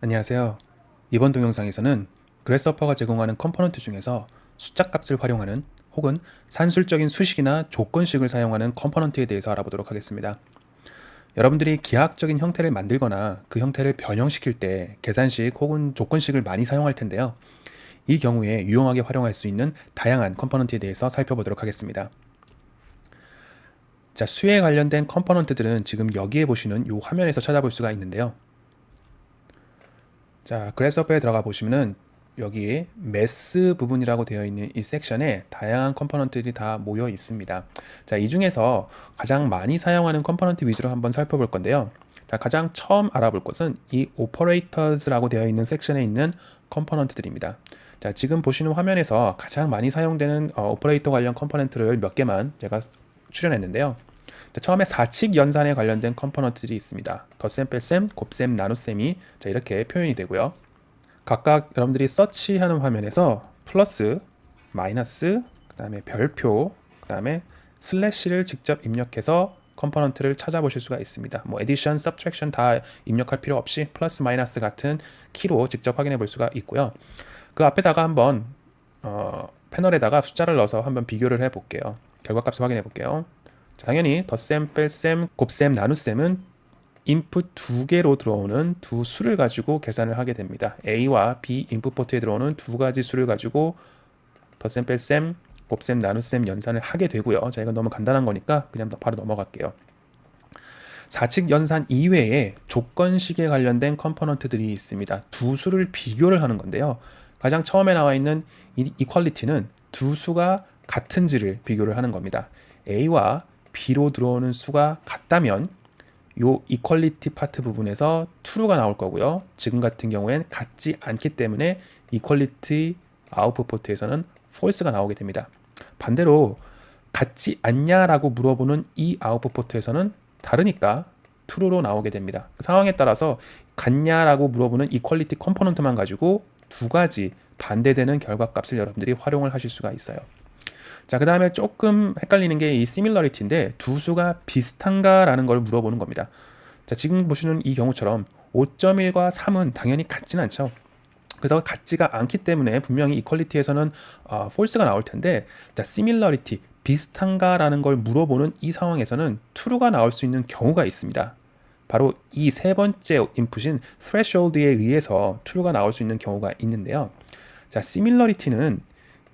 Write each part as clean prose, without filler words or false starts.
안녕하세요. 이번 동영상에서는 그래스허퍼가 제공하는 컴포넌트 중에서 숫자 값을 활용하는 혹은 산술적인 수식이나 조건식을 사용하는 컴포넌트에 대해서 알아보도록 하겠습니다. 여러분들이 기하학적인 형태를 만들거나 그 형태를 변형시킬 때 계산식 혹은 조건식을 많이 사용할 텐데요. 이 경우에 유용하게 활용할 수 있는 다양한 컴포넌트에 대해서 살펴보도록 하겠습니다. 자, 수에 관련된 컴포넌트들은 지금 여기에 보시는 이 화면에서 찾아볼 수가 있는데요. 자, 그래스허퍼에 들어가 보시면은 여기 매스 부분이라고 되어 있는 이 섹션에 다양한 컴포넌트들이 다 모여 있습니다. 자, 이 중에서 가장 많이 사용하는 컴포넌트 위주로 한번 살펴볼 건데요. 자, 가장 처음 알아볼 것은 이 오퍼레이터즈라고 되어 있는 섹션에 있는 컴포넌트들입니다. 자, 지금 보시는 화면에서 가장 많이 사용되는 오퍼레이터 관련 컴포넌트를 몇 개만 제가 출연했는데요. 자, 처음에 사칙 연산에 관련된 컴포넌트들이 있습니다. 덧셈, 뺄셈, 곱셈, 나눗셈이 이렇게 표현이 되고요. 각각 여러분들이 서치하는 화면에서 플러스, 마이너스, 그 다음에 별표, 그 다음에 슬래시를 직접 입력해서 컴포넌트를 찾아보실 수가 있습니다. 뭐 에디션, 서브트랙션 다 입력할 필요 없이 플러스, 마이너스 같은 키로 직접 확인해 볼 수가 있고요. 그 앞에다가 한번 패널에다가 숫자를 넣어서 한번 비교를 해 볼게요. 결과값을 확인해 볼게요. 당연히 덧셈, 뺄셈, 곱셈, 나눗셈은 인풋 두 개로 들어오는 두 수를 가지고 계산을 하게 됩니다. A와 B 인풋 포트에 들어오는 두 가지 수를 가지고 덧셈, 뺄셈, 곱셈, 나눗셈 연산을 하게 되고요. 자, 이건 너무 간단한 거니까 그냥 바로 넘어갈게요. 사칙 연산 이외에 조건식에 관련된 컴포넌트들이 있습니다. 두 수를 비교를 하는 건데요. 가장 처음에 나와 있는 이퀄리티는 두 수가 같은지를 비교를 하는 겁니다. A와 B로 들어오는 수가 같다면 요 이퀄리티 파트 부분에서 true가 나올 거고요. 지금 같은 경우엔 같지 않기 때문에 이퀄리티 아웃풋 포트에서는 false가 나오게 됩니다. 반대로 같지 않냐라고 물어보는 이 아웃풋 포트에서는 다르니까 true로 나오게 됩니다. 상황에 따라서 같냐라고 물어보는 이퀄리티 컴포넌트만 가지고 두 가지 반대되는 결과값을 여러분들이 활용을 하실 수가 있어요. 자, 그 다음에 조금 헷갈리는 게 이 similarity인데 두 수가 비슷한가라는 걸 물어보는 겁니다. 자, 지금 보시는 이 경우처럼 5.1과 3은 당연히 같진 않죠. 그래서 같지가 않기 때문에 분명히 이퀄리티에서는 false가 나올 텐데, 자, similarity, 비슷한가라는 걸 물어보는 이 상황에서는 true가 나올 수 있는 경우가 있습니다. 바로 이 세 번째 인풋인 threshold에 의해서 true가 나올 수 있는 경우가 있는데요. 자, similarity는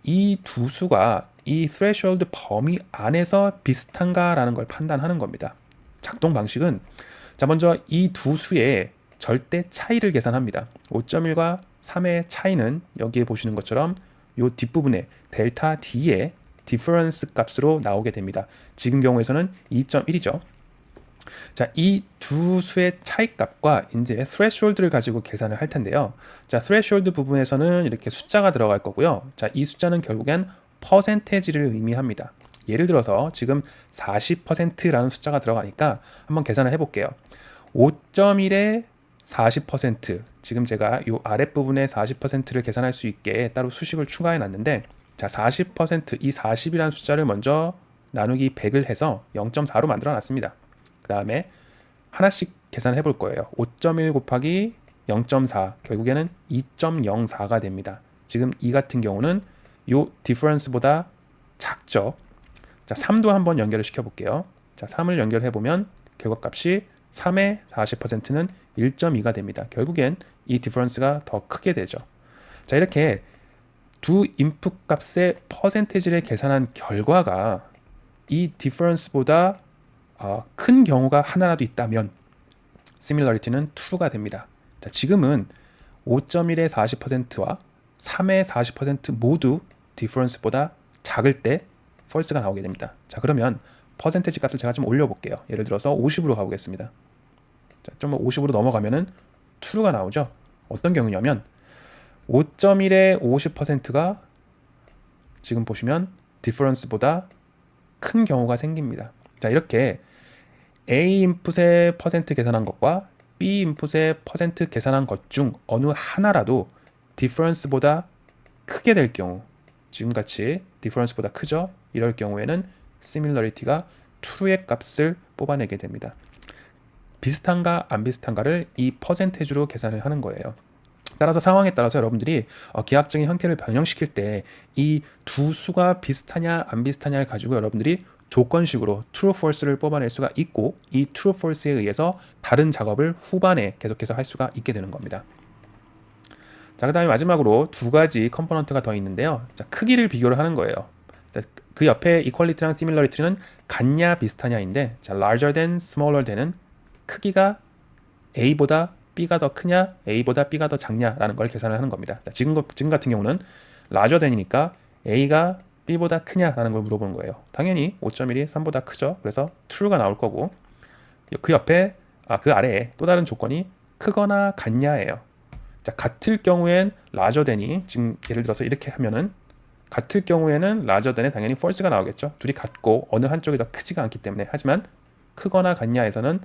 이 두 수가 이 threshold 범위 안에서 비슷한가라는 걸 판단하는 겁니다. 작동 방식은 자, 먼저 이 두 수의 절대 차이를 계산합니다. 5.1과 3의 차이는 여기에 보시는 것처럼 이 뒷부분에 델타 D의 디퍼런스 값으로 나오게 됩니다. 지금 경우에서는 2.1이죠. 자, 이 두 수의 차이 값과 이제 threshold를 가지고 계산을 할 텐데요. 자, threshold 부분에서는 이렇게 숫자가 들어갈 거고요. 자, 이 숫자는 결국엔 퍼센테지를 의미합니다. 예를 들어서 지금 40%라는 숫자가 들어가니까 한번 계산을 해볼게요. 5.1에 40%, 지금 제가 이 아랫부분에 40%를 계산할 수 있게 따로 수식을 추가해 놨는데, 자, 40%, 이 40이라는 숫자를 먼저 나누기 100을 해서 0.4로 만들어 놨습니다. 그 다음에 하나씩 계산해 볼 거예요. 5.1 곱하기 0.4, 결국에는 2.04가 됩니다. 지금 이 같은 경우는 요 디퍼런스보다 작죠. 자, 3도 한번 연결을 시켜 볼게요. 자, 3을 연결해 보면 결과값이 3의 40%는 1.2가 됩니다. 결국엔 이 디퍼런스가 더 크게 되죠. 자, 이렇게 두 인풋 값의 퍼센테지를 계산한 결과가 이 디퍼런스보다 큰 경우가 하나라도 있다면 similarity는 true가 됩니다. 자, 지금은 5.1의 40%와 3의 40% 모두 difference보다 작을 때 false가 나오게 됩니다. 자, 그러면 퍼센테지 값을 제가 좀 올려볼게요. 예를 들어서 50으로 가보겠습니다. 자, 좀 50으로 넘어가면은 true가 나오죠. 어떤 경우냐면 5.1의 50%가 지금 보시면 difference보다 큰 경우가 생깁니다. 자, 이렇게 A 인풋의 퍼센트 계산한 것과 B 인풋의 퍼센트 계산한 것 중 어느 하나라도 difference보다 크게 될 경우, 지금같이 difference보다 크죠? 이럴 경우에는 similarity가 true의 값을 뽑아내게 됩니다. 비슷한가 안 비슷한가를 이 퍼센테이지로 계산을 하는 거예요. 따라서 상황에 따라서 여러분들이 기하학적인 형태를 변형시킬 때 이 두 수가 비슷하냐 안 비슷하냐를 가지고 여러분들이 조건식으로 true, false를 뽑아낼 수가 있고, 이 true, false에 의해서 다른 작업을 후반에 계속해서 할 수가 있게 되는 겁니다. 자, 그 다음에 마지막으로 두 가지 컴포넌트가 더 있는데요. 자, 크기를 비교를 하는 거예요. 자, 그 옆에 equality랑 similarity는 같냐 비슷하냐인데, 자, larger than, smaller than은 크기가 A보다 B가 더 크냐, A보다 B가 더 작냐라는 걸 계산을 하는 겁니다. 자, 지금 같은 경우는 larger than이니까 A가 B보다 크냐라는 걸 물어보는 거예요. 당연히 5.1이 3보다 크죠. 그래서 true가 나올 거고, 그 옆에 그 아래에 또 다른 조건이 크거나 같냐예요. 자, 같을 경우엔 larger than이, 지금 예를 들어서 이렇게 하면은 같을 경우에는 larger than에 당연히 false가 나오겠죠. 둘이 같고 어느 한쪽이 더 크지가 않기 때문에. 하지만 크거나 같냐에서는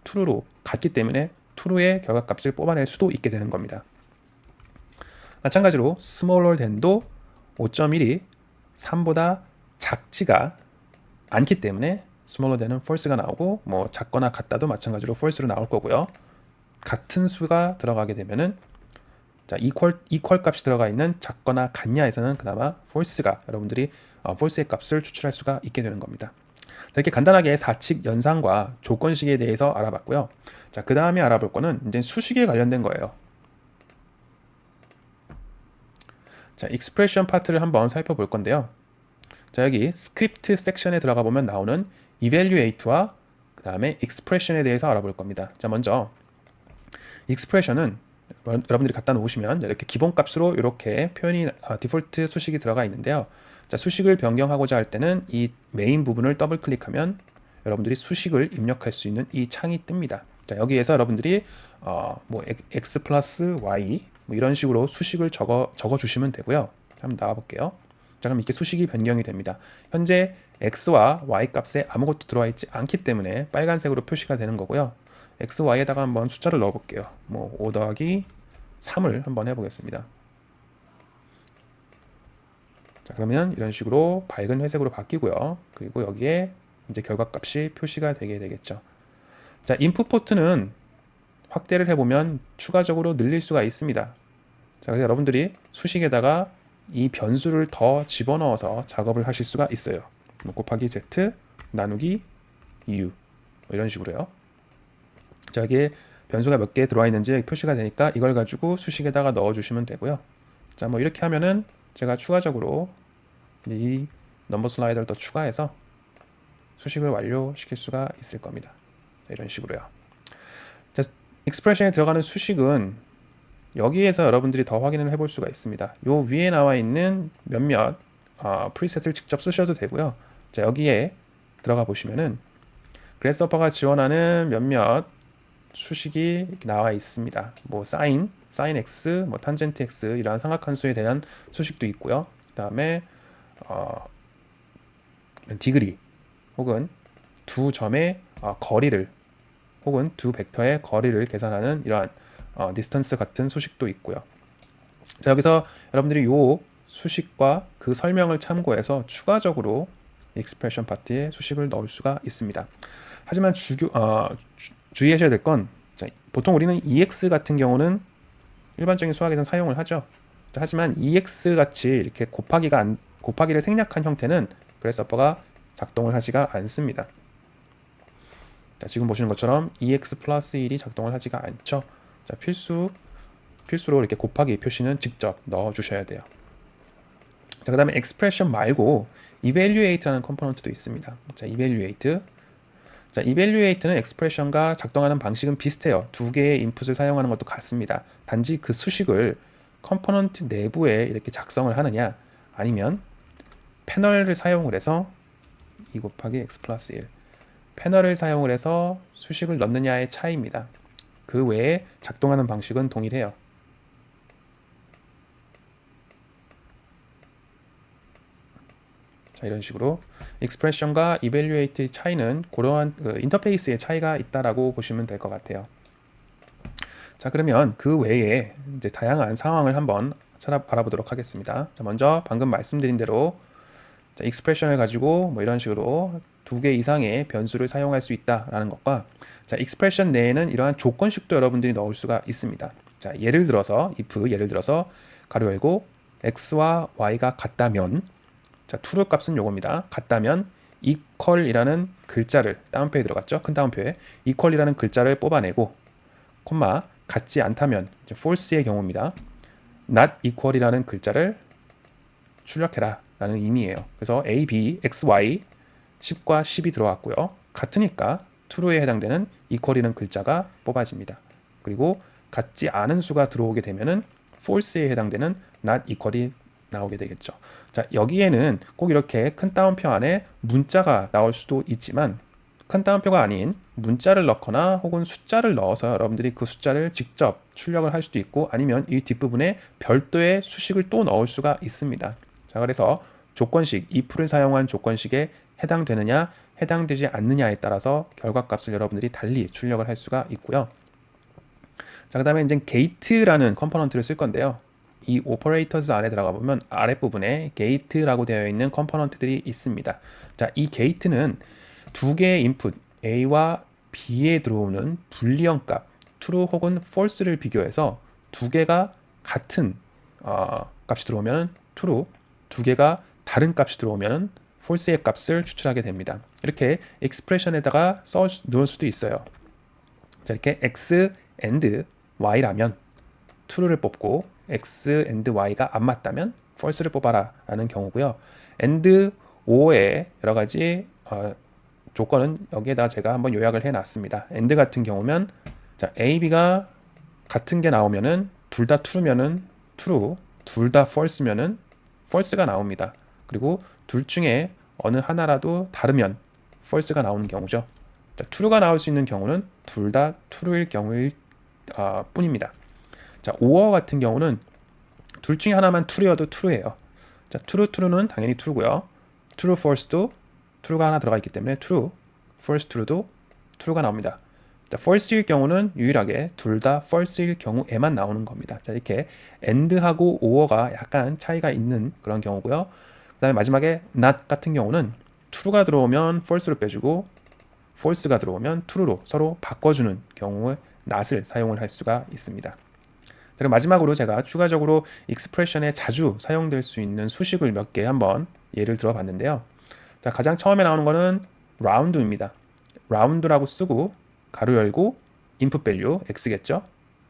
true로 같기 때문에 true의 결과값을 뽑아낼 수도 있게 되는 겁니다. 마찬가지로 smaller than도 5.1이 3보다 작지가 않기 때문에 smaller than은 false가 나오고, 뭐 작거나 같다도 마찬가지로 false로 나올 거고요. 같은 수가 들어가게 되면은, 자, equal 값이 들어가 있는 작거나 같냐에서는 그나마 false가, 여러분들이 false의 값을 추출할 수가 있게 되는 겁니다. 자, 이렇게 간단하게 사칙 연산과 조건식에 대해서 알아봤고요. 자, 그 다음에 알아볼 거는 이제 수식에 관련된 거예요. 자, expression 파트를 한번 살펴볼 건데요. 자, 여기 스크립트 섹션에 들어가 보면 나오는 evaluate와 그 다음에 expression에 대해서 알아볼 겁니다. 자, 먼저 expression은 여러분들이 갖다 놓으시면 이렇게 기본값으로 이렇게 표현이 디폴트 수식이 들어가 있는데요. 자, 수식을 변경하고자 할 때는 이 메인 부분을 더블 클릭하면 여러분들이 수식을 입력할 수 있는 이 창이 뜹니다. 자, 여기에서 여러분들이 뭐 x 플러스 y 뭐 이런 식으로 수식을 적어 주시면 되고요. 한번 나와 볼게요. 자, 그럼 이렇게 수식이 변경이 됩니다. 현재 x와 y 값에 아무것도 들어와 있지 않기 때문에 빨간색으로 표시가 되는 거고요. x, y에다가 한번 숫자를 넣어 볼게요. 뭐 5 더하기 3을 한번 해보겠습니다. 자, 그러면 이런 식으로 밝은 회색으로 바뀌고요. 그리고 여기에 이제 결과값이 표시가 되게 되겠죠. 자, 인풋 포트는 확대를 해보면 추가적으로 늘릴 수가 있습니다. 자, 그래서 여러분들이 수식에다가 이 변수를 더 집어넣어서 작업을 하실 수가 있어요. 뭐 곱하기 z 나누기 u 뭐 이런 식으로요. 자, 여기에 변수가 몇 개 들어와 있는지 표시가 되니까 이걸 가지고 수식에다가 넣어 주시면 되고요. 자, 뭐 이렇게 하면은 제가 추가적으로 이 넘버 슬라이더를 더 추가해서 수식을 완료시킬 수가 있을 겁니다. 이런 식으로요. 자, 익스프레션에 들어가는 수식은 여기에서 여러분들이 더 확인을 해볼 수가 있습니다. 요 위에 나와 있는 몇몇 프리셋을 직접 쓰셔도 되고요. 자, 여기에 들어가 보시면은 그래스허퍼가 지원하는 몇몇 수식이 나와 있습니다. 뭐 sin x, 뭐 탄젠트 x 이러한 삼각함수에 대한 수식도 있고요. 그다음에 디그리 혹은 두 점의 거리를 혹은 두 벡터의 거리를 계산하는 이러한 디스턴스 같은 수식도 있고요. 자, 여기서 여러분들이 요 수식과 그 설명을 참고해서 추가적으로 익스프레션 파트에 수식을 넣을 수가 있습니다. 하지만 주의하셔야 될 건, 보통 우리는 EX 같은 경우는 일반적인 수학에서는 사용을 하죠. 자, 하지만 EX 같이 이렇게 곱하기를 생략한 형태는 그래스허퍼가 작동을 하지가 않습니다. 자, 지금 보시는 것처럼 EX 플러스 1이 작동을 하지가 않죠. 자, 필수로 이렇게 곱하기 표시는 직접 넣어 주셔야 돼요. 자, 그 다음에 expression 말고 evaluate라는 컴포넌트도 있습니다. 자, evaluate는 expression과 작동하는 방식은 비슷해요. 두 개의 인풋을 사용하는 것도 같습니다. 단지 그 수식을 컴포넌트 내부에 이렇게 작성을 하느냐, 아니면 패널을 사용을 해서 2 곱하기 x 플러스 1 패널을 사용을 해서 수식을 넣느냐의 차이입니다. 그 외에 작동하는 방식은 동일해요. 자, 이런 식으로 expression과 evaluate의 차이는 그러한 인터페이스의 차이가 있다라고 보시면 될 것 같아요. 자, 그러면 그 외에 이제 다양한 상황을 한번 알아보도록 하겠습니다. 자, 먼저 방금 말씀드린 대로 자, 익스프레션을 가지고 뭐 이런 식으로 두 개 이상의 변수를 사용할 수 있다라는 것과, 자, 익스프레션 내에는 이러한 조건식도 여러분들이 넣을 수가 있습니다. 자, 예를 들어서 가로 열고 x와 y가 같다면, 자, true 값은 요겁니다. 같다면 equal이라는 글자를, 따옴표에 들어갔죠? 큰 따옴표에 equal이라는 글자를 뽑아내고, 콤마, 같지 않다면 false의 경우입니다. not equal이라는 글자를 출력해라 라는 의미예요. 그래서 a, b, x, y 10과 10이 들어왔고요. 같으니까 true에 해당되는 equal이라는 글자가 뽑아집니다. 그리고 같지 않은 수가 들어오게 되면은 false에 해당되는 not equal이 나오게 되겠죠. 자, 여기에는 꼭 이렇게 큰 따옴표 안에 문자가 나올 수도 있지만, 큰 따옴표가 아닌 문자를 넣거나 혹은 숫자를 넣어서 여러분들이 그 숫자를 직접 출력을 할 수도 있고, 아니면 이 뒷부분에 별도의 수식을 또 넣을 수가 있습니다. 자, 그래서 조건식, if를 사용한 조건식에 해당되느냐 해당되지 않느냐에 따라서 결과값을 여러분들이 달리 출력을 할 수가 있고요. 자, 그 다음에 이제 gate라는 컴포넌트를 쓸 건데요. 이 operators 안에 들어가 보면 아랫부분에 gate라고 되어 있는 컴포넌트들이 있습니다. 자, 이 gate는 두 개의 인풋 A와 B에 들어오는 불리형 값 true 혹은 false를 비교해서 두 개가 같은 값이 들어오면 true, 두 개가 다른 값이 들어오면 false의 값을 추출하게 됩니다. 이렇게 expression에다가 넣을 수도 있어요. 자, 이렇게 x and y라면 true를 뽑고 x and y가 안 맞다면 false를 뽑아라 라는 경우고요. and or의 여러 가지 조건은 여기에다 제가 한번 요약을 해 놨습니다. and 같은 경우면, 자, a, b가 같은 게 나오면은 둘 다 true면은 true, 둘 다 false면은 false가 나옵니다. 그리고 둘 중에 어느 하나라도 다르면 false가 나오는 경우죠. 자, true가 나올 수 있는 경우는 둘 다 true일 경우일 뿐입니다. 자, or 같은 경우는 둘 중에 하나만 true여도 true예요. 자, true는 당연히 true고요. true, false도 true가 하나 들어가 있기 때문에 true, false, true도 true가 나옵니다. 자, false일 경우는 유일하게 둘 다 false일 경우에만 나오는 겁니다. 자, 이렇게 and하고 or가 약간 차이가 있는 그런 경우고요. 그 다음에 마지막에 not 같은 경우는 true가 들어오면 false로 빼주고 false가 들어오면 true로 서로 바꿔주는 경우에 not을 사용을 할 수가 있습니다. 자, 그럼 마지막으로 제가 추가적으로 expression에 자주 사용될 수 있는 수식을 몇 개 한번 예를 들어 봤는데요. 자, 가장 처음에 나오는 거는 round입니다. round라고 쓰고 가로 열고 input value x겠죠.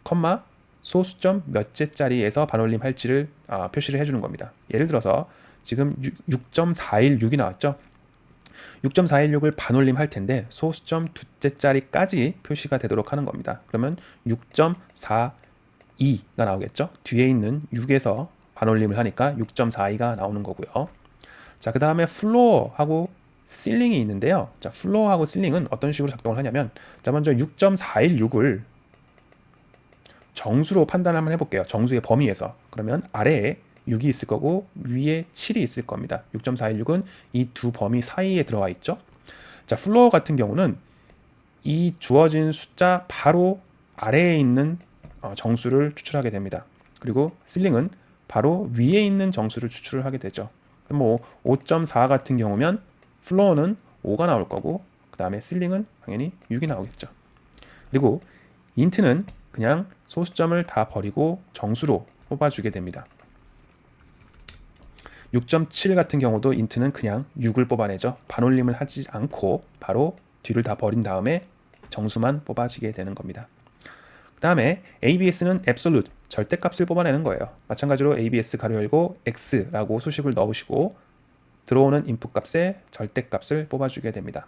컴마 소수점 몇째짜리에서 반올림 할지를 표시를 해주는 겁니다. 예를 들어서 지금 6.416이 나왔죠. 6.416을 반올림 할 텐데 소수점 두째짜리까지 표시가 되도록 하는 겁니다. 그러면 6.42가 나오겠죠. 뒤에 있는 6에서 반올림을 하니까 6.42가 나오는 거고요. 자, 그 다음에 floor하고 ceiling이 있는데요. 자, floor하고 ceiling은 어떤 식으로 작동을 하냐면, 자, 먼저 6.416을 정수로 판단을 한번 해볼게요. 정수의 범위에서. 그러면 아래에 6이 있을 거고 위에 7이 있을 겁니다. 6.416은 이 두 범위 사이에 들어와 있죠. 자, floor 같은 경우는 이 주어진 숫자 바로 아래에 있는 정수를 추출하게 됩니다. 그리고 ceiling은 바로 위에 있는 정수를 추출을 하게 되죠. 뭐 5.4 같은 경우면 floor는 5가 나올 거고, 그 다음에 ceiling은 당연히 6이 나오겠죠. 그리고 int는 그냥 소수점을 다 버리고 정수로 뽑아주게 됩니다. 6.7 같은 경우도 int는 그냥 6을 뽑아내죠. 반올림을 하지 않고 바로 뒤를 다 버린 다음에 정수만 뽑아지게 되는 겁니다. 그 다음에 ABS는 absolute, 절대값을 뽑아내는 거예요. 마찬가지로 ABS 가로 열고 x라고 수식을 넣으시고 들어오는 인풋 값에 절대값을 뽑아주게 됩니다.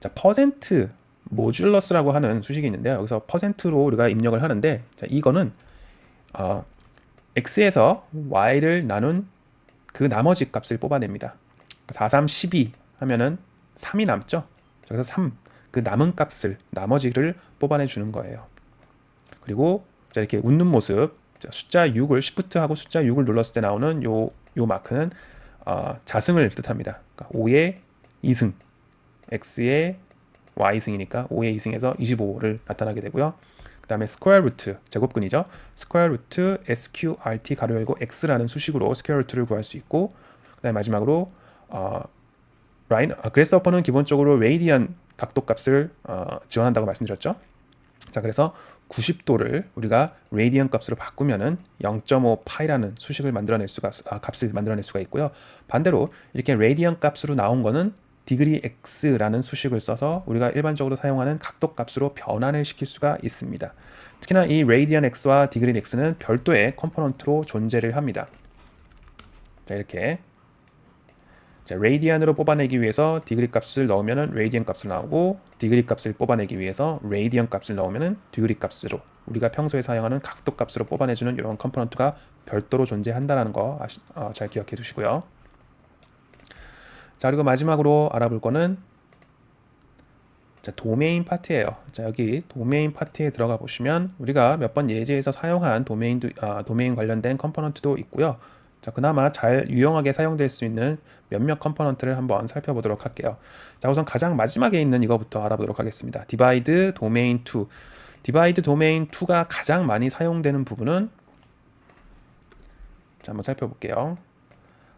자, 퍼센트 모듈러스라고 하는 수식이 있는데요. 여기서 퍼센트로 우리가 입력을 하는데, 자, 이거는 x에서 y를 나눈 그 나머지 값을 뽑아냅니다. 4, 3, 12 하면은 3이 남죠. 그래서 3, 그 남은 값을, 나머지를 뽑아내 주는 거예요. 그리고 자, 이렇게 웃는 모습, 자, 숫자 6을 Shift하고 숫자 6을 눌렀을 때 나오는 요 마크는 자승을 뜻합니다. 그러니까 5의 2승, x의 y승이니까 5의 2승에서 25를 나타나게 되고요. 그 다음에 스퀘어 루트, 제곱근이죠. 스퀘어 루트 sqrt 가로 열고 x라는 수식으로 스퀘어 루트를 구할 수 있고, 그 그다음에 마지막으로 그래스허퍼는 기본적으로 레이디언 각도값을 지원한다고 말씀드렸죠. 자, 그래서 90도를 우리가 레이디언 값으로 바꾸면은 0.5 파이라는 수식을 값을 만들어낼 수가 있고요. 반대로 이렇게 레이디언 값으로 나온 거는 디그리 x라는 수식을 써서 우리가 일반적으로 사용하는 각도 값으로 변환을 시킬 수가 있습니다. 특히나 이 레이디언 x와 디그리 x는 별도의 컴포넌트로 존재를 합니다. 자, 이렇게 레이디안으로 뽑아내기 위해서 디그리 값을 넣으면 레이디언 값으로 나오고, 디그리 값을 뽑아내기 위해서 레이디언 값을 넣으면 디그리 값으로, 우리가 평소에 사용하는 각도 값으로 뽑아내주는 이런 컴포넌트가 별도로 존재한다는 거 잘 기억해 두시고요. 자, 그리고 마지막으로 알아볼 거는 도메인 파트예요. 자, 여기 도메인 파트에 들어가 보시면 우리가 몇 번 예제에서 사용한 도메인 관련된 컴포넌트도 있고요. 자, 그나마 잘 유용하게 사용될 수 있는 몇몇 컴포넌트를 한번 살펴보도록 할게요. 자, 우선 가장 마지막에 있는 이거부터 알아보도록 하겠습니다. 디바이드 도메인 2. 디바이드 도메인 2가 가장 많이 사용되는 부분은, 자, 한번 살펴볼게요.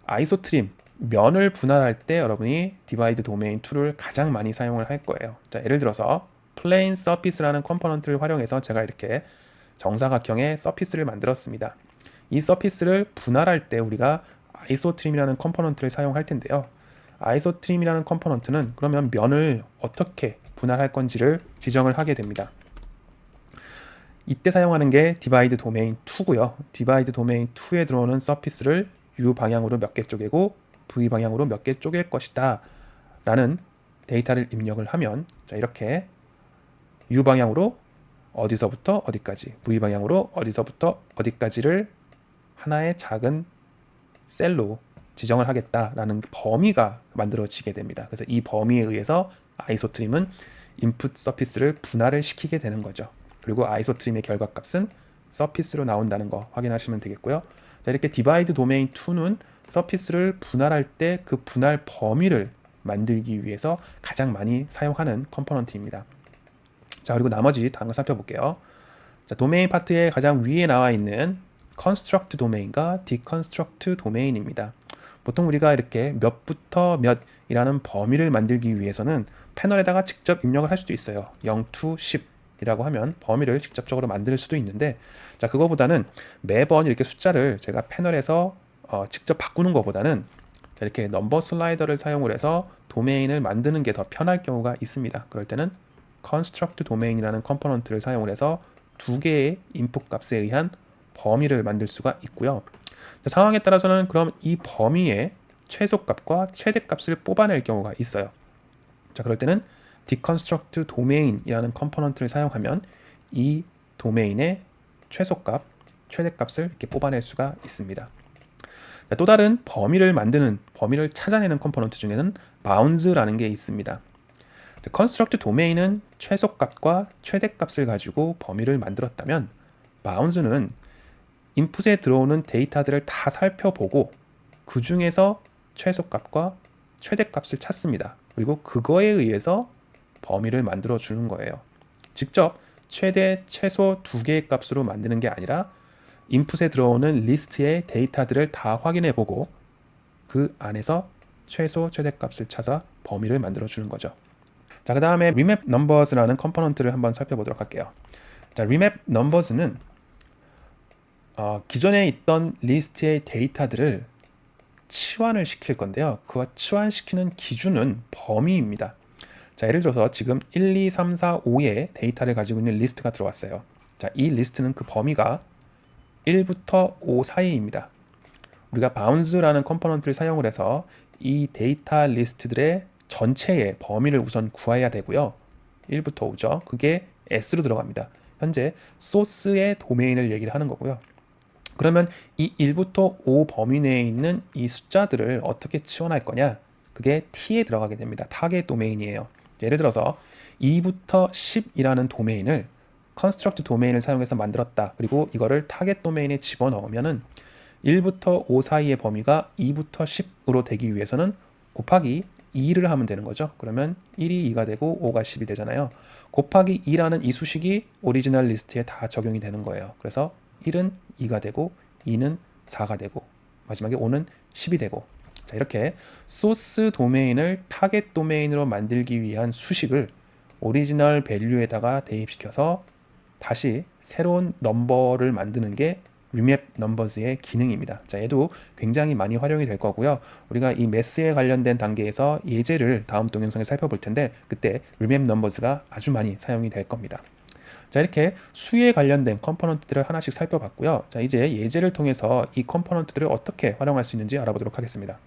아이소트림, 면을 분할할 때 여러분이 디바이드 도메인 2를 가장 많이 사용을 할 거예요. 자, 예를 들어서 플레인 서피스라는 컴포넌트를 활용해서 제가 이렇게 정사각형의 서피스를 만들었습니다. 이 서피스를 분할할 때 우리가 아이소트림이라는 컴포넌트를 사용할 텐데요. 아이소트림이라는 컴포넌트는 그러면 면을 어떻게 분할할 건지를 지정을 하게 됩니다. 이때 사용하는 게 디바이드 도메인 2고요. 디바이드 도메인 2에 들어오는 서피스를 U 방향으로 몇 개 쪼개고 V 방향으로 몇 개 쪼갤 것이다 라는 데이터를 입력을 하면, 자, 이렇게 U 방향으로 어디서부터 어디까지, V 방향으로 어디서부터 어디까지를 하나의 작은 셀로 지정을 하겠다라는 범위가 만들어지게 됩니다. 그래서 이 범위에 의해서 아이소트림은 인풋 서피스를 분할을 시키게 되는 거죠. 그리고 아이소트림의 결과값은 서피스로 나온다는 거 확인하시면 되겠고요. 자, 이렇게 디바이드 도메인 2는 서피스를 분할할 때 그 분할 범위를 만들기 위해서 가장 많이 사용하는 컴포넌트입니다. 자, 그리고 나머지 다른 거 살펴볼게요. 자, 도메인 파트의 가장 위에 나와 있는 construct 도메인과 deconstruct 도메인입니다. 보통 우리가 이렇게 몇부터 몇이라는 범위를 만들기 위해서는 패널에다가 직접 입력을 할 수도 있어요. 0 to 10이라고 하면 범위를 직접적으로 만들 수도 있는데, 자, 그거보다는 매번 이렇게 숫자를 제가 패널에서 직접 바꾸는 것보다는 이렇게 넘버 슬라이더를 사용을 해서 도메인을 만드는 게 더 편할 경우가 있습니다. 그럴 때는 construct 도메인이라는 컴포넌트를 사용을 해서 두 개의 인풋 값에 의한 범위를 만들 수가 있고요. 자, 상황에 따라서는 그럼 이 범위의 최소값과 최대값을 뽑아낼 경우가 있어요. 자, 그럴 때는 deconstruct 도메인이라는 컴포넌트를 사용하면 이 도메인의 최소값, 최대값을 이렇게 뽑아낼 수가 있습니다. 자, 또 다른 범위를 찾아내는 컴포넌트 중에는 bounds라는 게 있습니다. 자, construct 도메인은 최소값과 최대값을 가지고 범위를 만들었다면, bounds는 인풋에 들어오는 데이터들을 다 살펴보고 그 중에서 최소값과 최대값을 찾습니다. 그리고 그거에 의해서 범위를 만들어 주는 거예요. 직접 최대, 최소 두 개의 값으로 만드는 게 아니라 인풋에 들어오는 리스트의 데이터들을 다 확인해 보고 그 안에서 최소, 최대값을 찾아 범위를 만들어 주는 거죠. 자, 그 다음에 remap numbers라는 컴포넌트를 한번 살펴보도록 할게요. 자, remap numbers는 기존에 있던 리스트의 데이터들을 치환을 시킬 건데요. 그 치환시키는 기준은 범위입니다. 자, 예를 들어서 지금 1, 2, 3, 4, 5의 데이터를 가지고 있는 리스트가 들어왔어요. 자, 이 리스트는 그 범위가 1부터 5 사이입니다. 우리가 bounds라는 컴포넌트를 사용을 해서 이 데이터 리스트들의 전체의 범위를 우선 구해야 되고요. 1부터 5죠. 그게 S로 들어갑니다. 현재 소스의 도메인을 얘기를 하는 거고요. 그러면 이 1부터 5 범위 내에 있는 이 숫자들을 어떻게 치환할 거냐? 그게 T에 들어가게 됩니다. 타겟 도메인이에요. 예를 들어서 2부터 10이라는 도메인을 construct 도메인을 사용해서 만들었다. 그리고 이거를 타겟 도메인에 집어넣으면은 1부터 5 사이의 범위가 2부터 10으로 되기 위해서는 곱하기 2를 하면 되는 거죠. 그러면 1이 2가 되고 5가 10이 되잖아요. 곱하기 2라는 이 수식이 오리지널 리스트에 다 적용이 되는 거예요. 그래서 1은 2가 되고 2는 4가 되고 마지막에 5는 10이 되고 자, 이렇게 소스 도메인을 타겟 도메인으로 만들기 위한 수식을 오리지널 밸류에다가 대입시켜서 다시 새로운 넘버를 만드는 게 remap numbers의 기능입니다. 자, 얘도 굉장히 많이 활용이 될 거고요. 우리가 이 매스에 관련된 단계에서 예제를 다음 동영상에 살펴볼 텐데 그때 remap numbers가 아주 많이 사용이 될 겁니다. 자, 이렇게 수에 관련된 컴포넌트들을 하나씩 살펴봤고요. 자, 이제 예제를 통해서 이 컴포넌트들을 어떻게 활용할 수 있는지 알아보도록 하겠습니다.